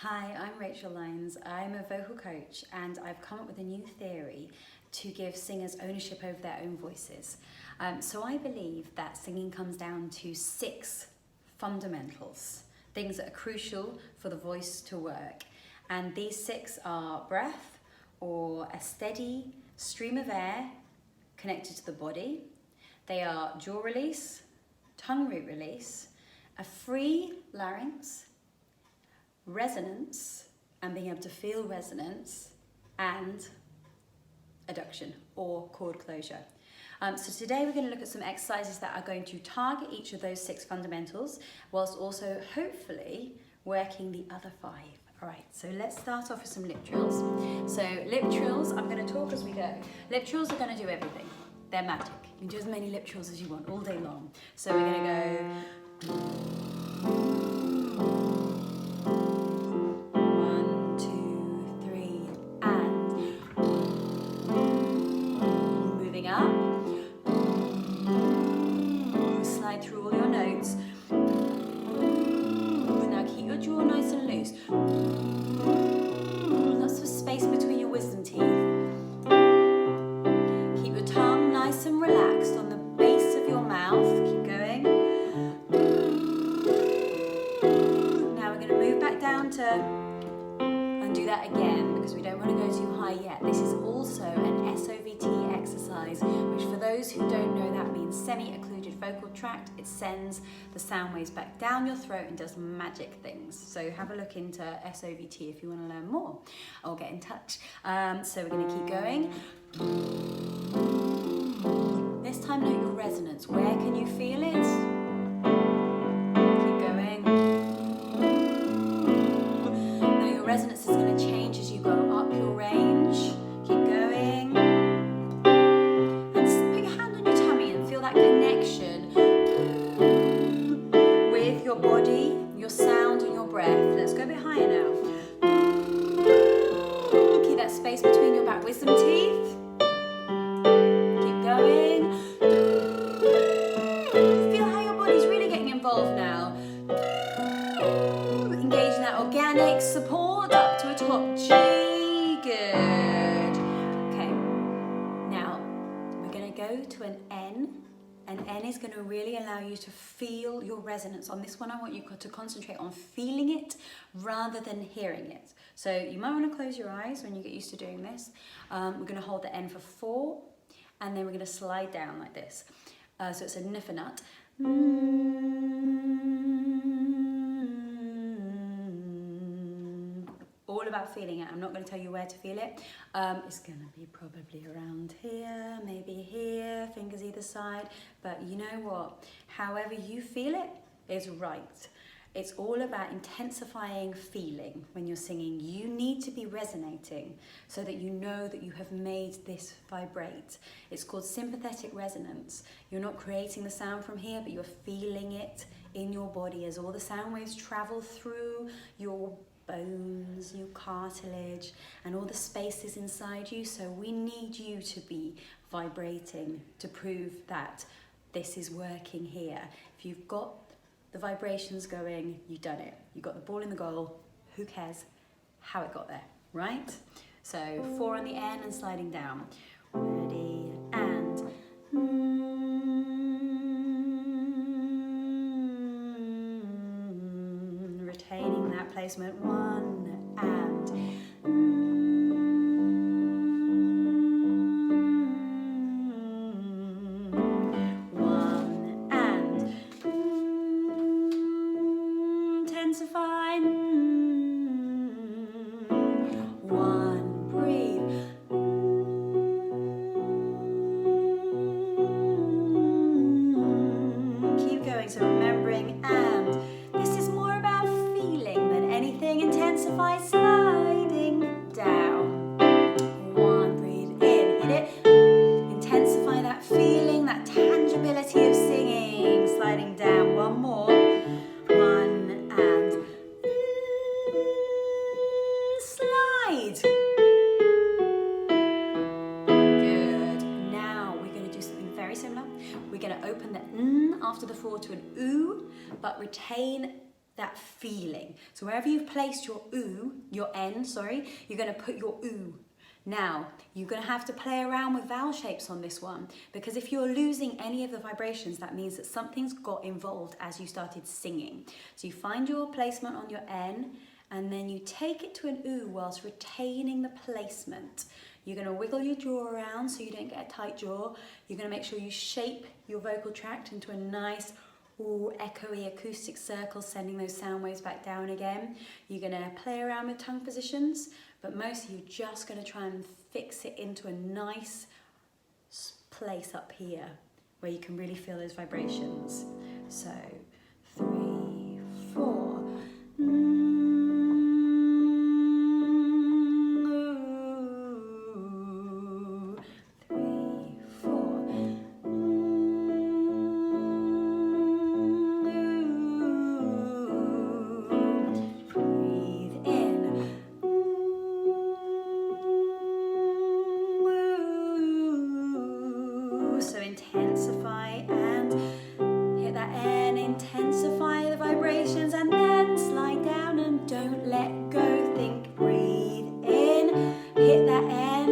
Hi, I'm Lynes. I'm a vocal coach and I've come up with a new theory to give singers ownership over their own voices. So I believe that singing comes down to 6 fundamentals, things that are crucial for the voice to work. And these 6 are breath, or a steady stream of air connected to the body. They are jaw release, tongue root release, a free larynx, resonance, and being able to feel resonance, and adduction or chord closure. So today we're going to look at some exercises that are going to target each of those 6 fundamentals, whilst also hopefully working the other 5. All right, so let's start off with some lip trills. So lip trills, I'm going to talk as we go. Lip trills are going to do everything. They're magic. You can do as many lip trills as you want all day long. So we're going to go 1, 2, 3, and moving up. Slide through all your notes. Now keep your jaw nice and loose. Lots of space between your wisdom teeth. Keep your tongue nice and relaxed on the base of your mouth. Keep going. Now we're going to move back down to, and do that again because we don't want to go too high yet. This is also an SOVT exercise, which for those who don't know, that means semi-occluded vocal tract. It sends the sound waves back down your throat and does magic things. So have a look into SOVT if you want to learn more, or get in touch. So we're going to keep going. This time note your resonance. Where can you feel it? Keep going. Now your resonance is going to change as you go up your range. Keep going. And put your hand on your tummy and feel that connection with your body, your sound and your breath. Let's go a bit higher now. Keep that space between your back wisdom teeth. Keep going. Feel how your body's really getting involved now. Engaging that organic support up to a top G. Good. Okay. Now we're going to go to an N. An N is going to really allow you to feel your resonance. On this one, I want you to concentrate on feeling it rather than hearing it. So you might want to close your eyes when you get used to doing this. We're going to hold the N for 4, and then we're going to slide down like this. So it's a nipper nut. All about feeling it. I'm not going to tell you where to feel it. It's going to be probably around here, maybe here, fingers either side. But you know what? However you feel it is right. It's all about intensifying feeling when you're singing. You need to be resonating so that you know that you have made this vibrate. It's called sympathetic resonance. You're not creating the sound from here, but you're feeling it in your body as all the sound waves travel through your bones, your cartilage, and all the spaces inside you. So we need you to be vibrating to prove that this is working here. If you've got the vibrations going, you've done it. You got the ball in the goal. Who cares how it got there, right? So 4 on the N and sliding down. Ready, and retaining that placement. 1 and 1 and intensify. 1, breathe. Keep going. So remembering, and this is more about feeling than anything. Intensify, sliding down. 1, breathe in, hit it. Intensify that feeling, that tangibility of singing. Sliding down. 1 more. 1 and slide. Good. Now we're going to do something very similar. We're going to open the N after the 4 to an OO, but retain that feeling. So wherever you've placed your ooh, your N, sorry, you're going to put your ooh. Now, you're going to have to play around with vowel shapes on this one, because if you're losing any of the vibrations, that means that something's got involved as you started singing. So you find your placement on your N, and then you take it to an ooh whilst retaining the placement. You're going to wiggle your jaw around so you don't get a tight jaw. You're going to make sure you shape your vocal tract into a nice, ooh, echoey acoustic circle, sending those sound waves back down again. You're going to play around with tongue positions, but mostly you're just going to try and fix it into a nice place up here where you can really feel those vibrations. So 3, 4. Intensify and hit that N, intensify the vibrations and then slide down and don't let go. Think, breathe in, hit that N,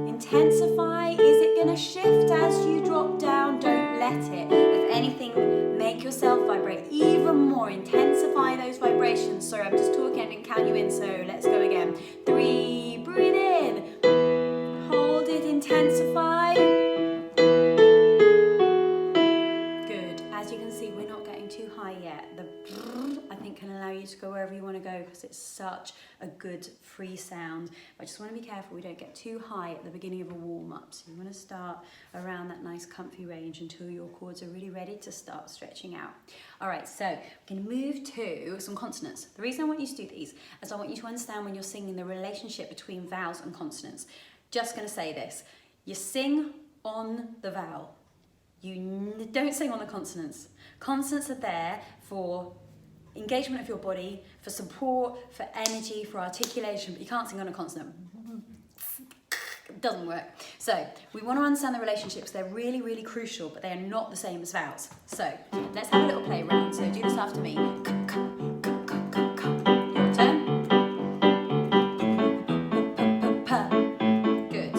intensify. Is it going to shift as you drop down? Don't let it. If anything, make yourself vibrate even more. Intensify those vibrations. Sorry, I'm just talking, I didn't count you in, so let's go again. 3, breathe in, hold it, intensify. Too high yet. The I think can allow you to go wherever you want to go because it's such a good free sound. But I just want to be careful we don't get too high at the beginning of a warm-up. So you want to start around that nice comfy range until your chords are really ready to start stretching out. All right, so we're going to move to some consonants. The reason I want you to do these is I want you to understand when you're singing the relationship between vowels and consonants. Just going to say this. You sing on the vowel. You don't sing on the consonants. Consonants are there for engagement of your body, for support, for energy, for articulation, but you can't sing on a consonant. It doesn't work. So we want to understand the relationships. They're really, really crucial, but they are not the same as vowels. So let's have a little play around. So do this after me. Your turn. Good.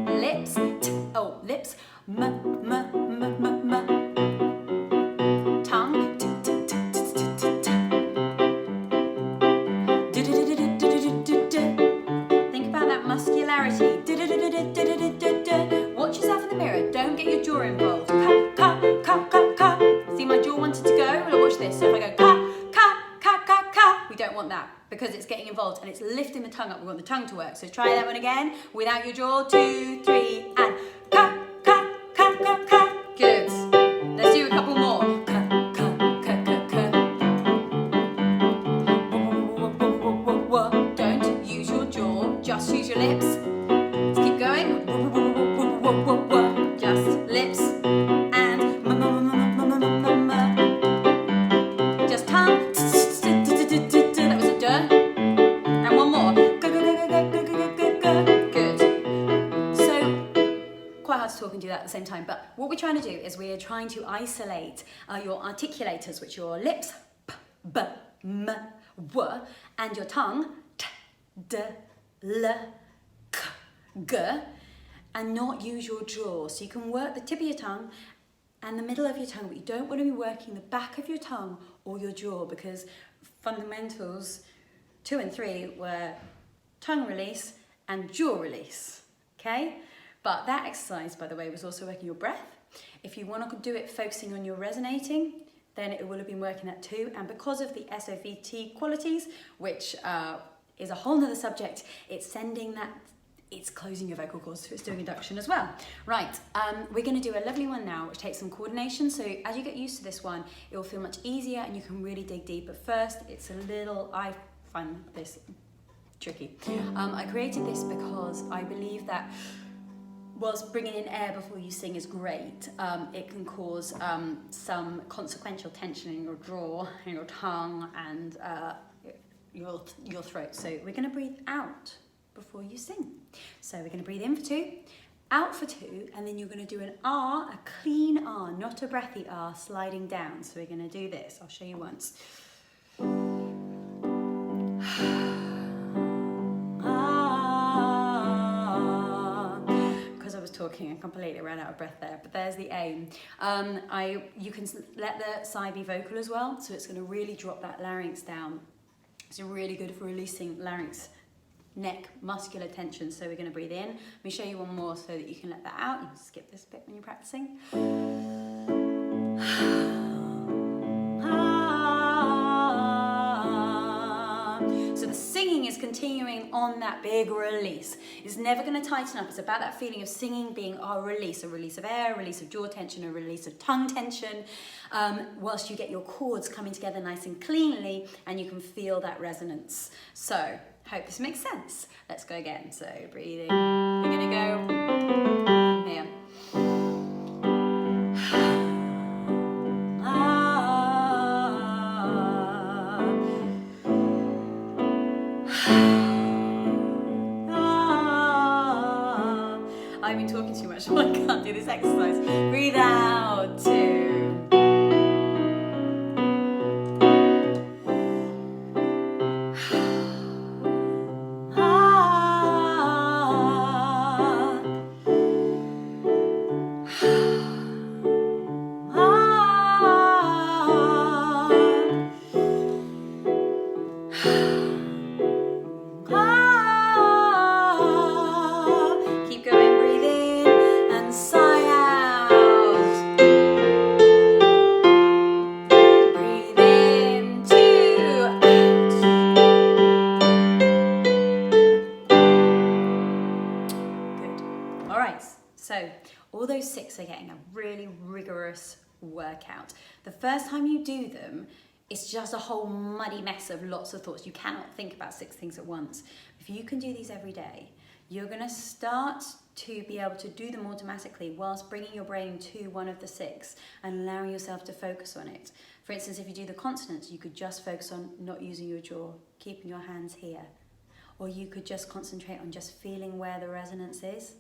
Lips. Oh, lips. Tongue. Think about that muscularity. Watch yourself in the mirror. Don't get your jaw involved. See, my jaw wanted to go. Well, watch this. So if I go we don't want that because it's getting involved and it's lifting the tongue up. We want the tongue to work. So try that one again without your jaw. 2, 3, and Good. Let's do a couple more. Don't use your jaw, just use your lips. Let's keep going. Just lips and just tongue. That was a duh. And one more. Good. So, quite hard to talk and do that at the same time, but what we're trying to do is we're trying to isolate your articulators, which are your lips, p, b, m, w, and your tongue, t, d, l, k, g, and not use your jaw. So you can work the tip of your tongue and the middle of your tongue, but you don't want to be working the back of your tongue or your jaw, because fundamentals 2 and 3 were tongue release and jaw release, okay? But that exercise, by the way, was also working your breath. If you want to do it focusing on your resonating, then it will have been working that too. And because of the SOVT qualities, which is a whole nother subject, it's sending that, it's closing your vocal cords, so it's doing induction as well. Right, we're going to do a lovely one now, which takes some coordination. So as you get used to this one, it will feel much easier and you can really dig deep. But first, it's a little, I find this tricky. I created this because I believe that whilst bringing in air before you sing is great, it can cause some consequential tension in your jaw, in your tongue, and your throat. So we're going to breathe out before you sing. So we're going to breathe in for 2, out for 2, and then you're going to do an R, a clean R, not a breathy R, sliding down. So we're going to do this. I'll show you once. talking and completely ran out of breath there, but there's the aim. You can let the sigh be vocal as well, so it's going to really drop that larynx down. It's really good for releasing larynx, neck, muscular tension. So we're going to breathe in. Let me show you one more so that you can let that out. You can skip this bit when you're practicing. So the singing is continuing on that big release. It's never going to tighten up. It's about that feeling of singing being a release of air, a release of jaw tension, a release of tongue tension, whilst you get your chords coming together nice and cleanly and you can feel that resonance. So, hope this makes sense. Let's go again. So, breathing. We're going to go here. I've been talking too much, so I can't do this exercise. Breathe out, 2. So all those 6 are getting a really rigorous workout. The first time you do them, it's just a whole muddy mess of lots of thoughts. You cannot think about 6 things at once. If you can do these every day, you're going to start to be able to do them automatically whilst bringing your brain to one of the 6 and allowing yourself to focus on it. For instance, if you do the consonants, you could just focus on not using your jaw, keeping your hands here. Or you could just concentrate on just feeling where the resonance is.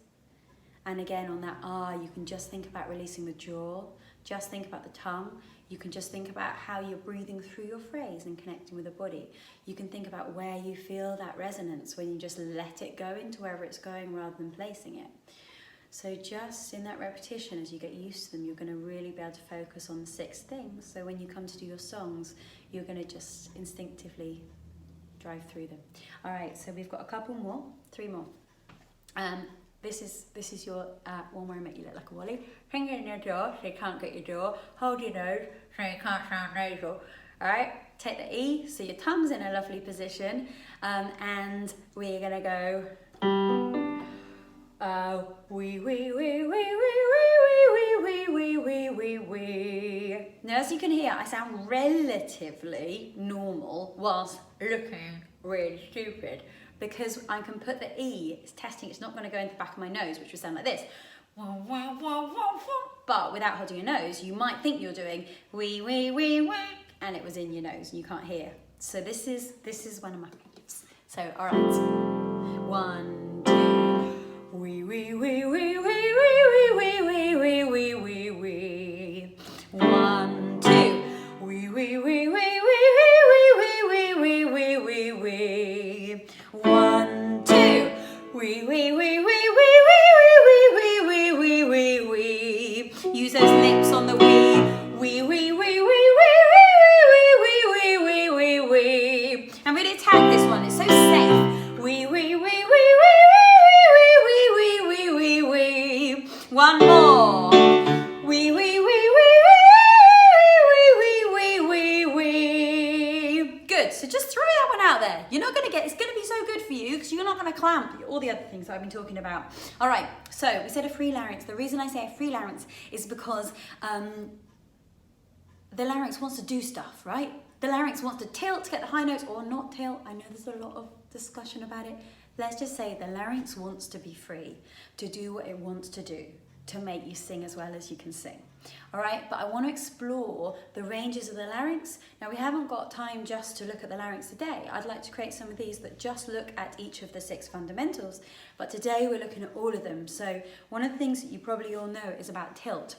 And again, on that you can just think about releasing the jaw, just think about the tongue. You can just think about how you're breathing through your phrase and connecting with the body. You can think about where you feel that resonance when you just let it go into wherever it's going rather than placing it. So just in that repetition, as you get used to them, you're going to really be able to focus on the 6 things. So when you come to do your songs, you're going to just instinctively drive through them. All right, so we've got a couple more, 3 more. This is your one where I make you look like a wally. Finger in your jaw so you can't get your jaw. Hold your nose so you can't sound nasal. Alright, take the E so your tongue's in a lovely position. And we're gonna go wee wee wee wee wee wee wee wee wee wee wee. Now as you can hear, I sound relatively normal whilst looking really stupid. Because I can put the E, it's testing, it's not going to go into the back of my nose, which would sound like this. But without holding your nose, you might think you're doing wee, wee, wee, wee, and it was in your nose and you can't hear. So this is one of my favorites. So, all right. 1, 2. Wee, wee, wee, wee, wee, wee, wee, wee, wee, wee, wee, wee. 1, 2. Wee, wee, wee, wee, wee, wee, wee, wee, wee, wee, wee. 1, 2. Wee wee wee wee wee wee wee wee wee wee wee. Use those lips on the wee. Wee wee wee wee wee wee wee wee wee wee wee. And really attack this one. It's so safe. Wee wee wee wee wee wee wee wee wee wee. One more. Wee wee wee wee wee wee wee wee. Good. So just throw that one out there. You're not going to get. It's going to be so good for you because you're not going to clamp all the other things that I've been talking about. All right, so we said a free larynx. The reason I say a free larynx is because the larynx wants to do stuff, right? The larynx wants to tilt to get the high notes or not tilt. I know there's a lot of discussion about it. Let's just say the larynx wants to be free, to do what it wants to do, to make you sing as well as you can sing. All right, but I want to explore the ranges of the larynx. Now we haven't got time just to look at the larynx today. I'd like to create some of these that just look at each of the 6 fundamentals, but today we're looking at all of them. So one of the things that you probably all know is about tilt.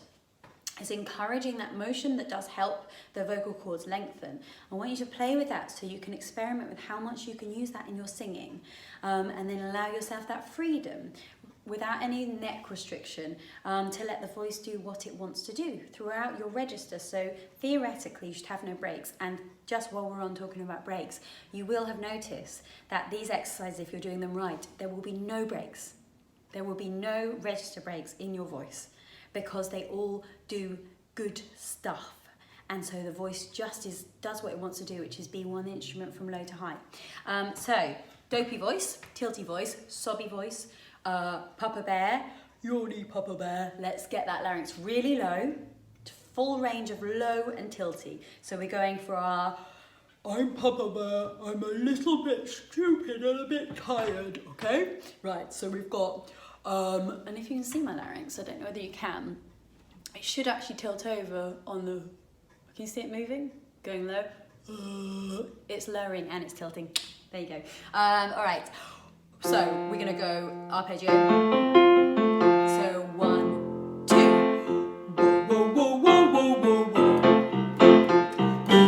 It's encouraging that motion that does help the vocal cords lengthen. I want you to play with that so you can experiment with how much you can use that in your singing, and then allow yourself that freedom. without any neck restriction, to let the voice do what it wants to do throughout your register. So theoretically, you should have no breaks. And just while we're on talking about breaks, you will have noticed that these exercises, if you're doing them right, there will be no breaks. There will be no register breaks in your voice because they all do good stuff. And so the voice just does what it wants to do, which is be one instrument from low to high. So dopey voice, tilty voice, sobby voice, Papa Bear, yawny Papa Bear. Let's get that larynx really low, full range of low and tilty. So we're going for our, I'm Papa Bear, I'm a little bit stupid and a bit tired, okay? Right, so we've got, and if you can see my larynx, I don't know whether you can, it should actually tilt over on the, can you see it moving? Going low? It's lowering and it's tilting. There you go. All right, so we're gonna go arpeggio. So 1, 2. Whoa, whoa, whoa, whoa, whoa, whoa.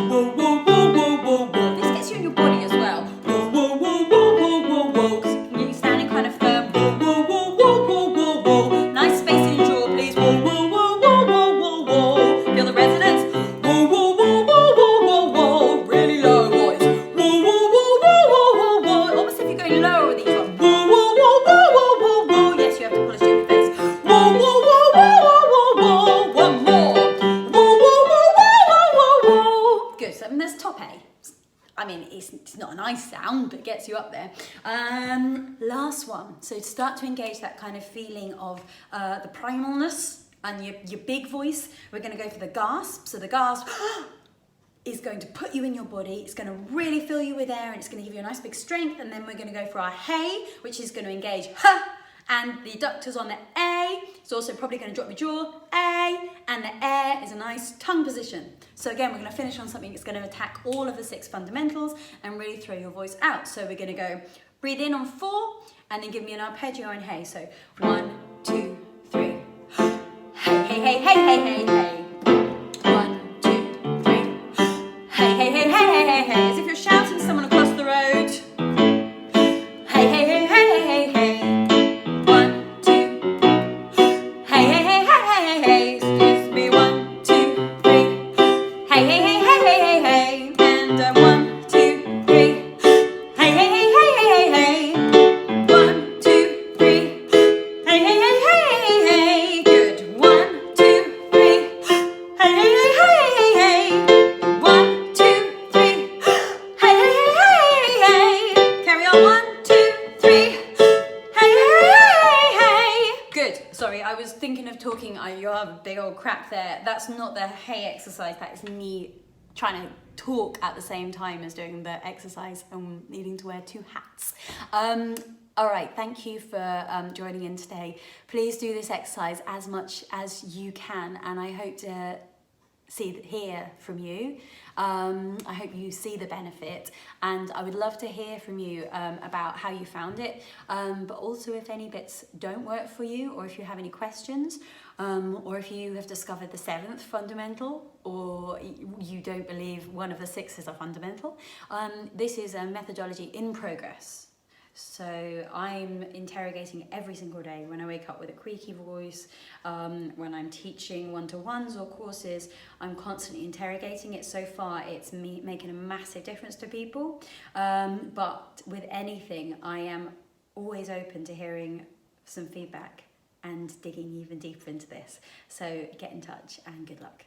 Whoa, whoa, whoa, whoa, whoa, whoa. This gets you in your body as well. Whoa, whoa, whoa, whoa, whoa, whoa, whoa. Because you're standing kind of firm. Whoa, whoa, whoa, whoa, whoa, whoa, whoa. Nice space in your jaw, please. Whoa, whoa, whoa, whoa, whoa, whoa, whoa. Feel the resonance. Whoa, whoa, whoa, whoa, whoa, whoa, whoa. Really low voice. Whoa, whoa, whoa, whoa, whoa, whoa, whoa. Almost if you're going lower with each one. Whoa, whoa, whoa, whoa, whoa, whoa, whoa. Yes, you have to pull a stupid face. Whoa, whoa, whoa, whoa, whoa, whoa, whoa. One more. Whoa, whoa, whoa, whoa, whoa, whoa, whoa. Good. So there's top A. I mean, it's not a nice sound, but it gets you up there. Last one. So to start to engage that kind of feeling of the primalness and your big voice, we're going to go for the gasp. So the gasp is going to put you in your body. It's going to really fill you with air and it's going to give you a nice big strength. And then we're going to go for our hey, which is going to engage ha. And the adductors on the A, it's also probably going to drop your jaw, A, and the air is a nice tongue position. So again, we're going to finish on something that's going to attack all of the 6 fundamentals and really throw your voice out. So we're going to go breathe in on 4 and then give me an arpeggio and hey. So 1, 2, 3. Hey, hey, hey, hey, hey, hey, hey. 1, 2, 3. Hey, hey, hey, hey, hey, hey, hey. As if you're shouting to someone across the road. Hey, hey, hey, hey, hey, hey, hey. Sorry, I was thinking of talking, you have a big old crack there. That's not the hey exercise, that is me trying to talk at the same time as doing the exercise and needing to wear 2 hats. All right, thank you for joining in today. Please do this exercise as much as you can and I hope to hear from you. I hope you see the benefit and I would love to hear from you about how you found it, but also if any bits don't work for you or if you have any questions or if you have discovered the 7th fundamental or you don't believe one of the 6 is a fundamental. This is a methodology in progress. So I'm interrogating every single day when I wake up with a creaky voice, when I'm teaching one-to-ones or courses, I'm constantly interrogating it. So far, it's me making a massive difference to people. But with anything, I am always open to hearing some feedback and digging even deeper into this. So get in touch and good luck.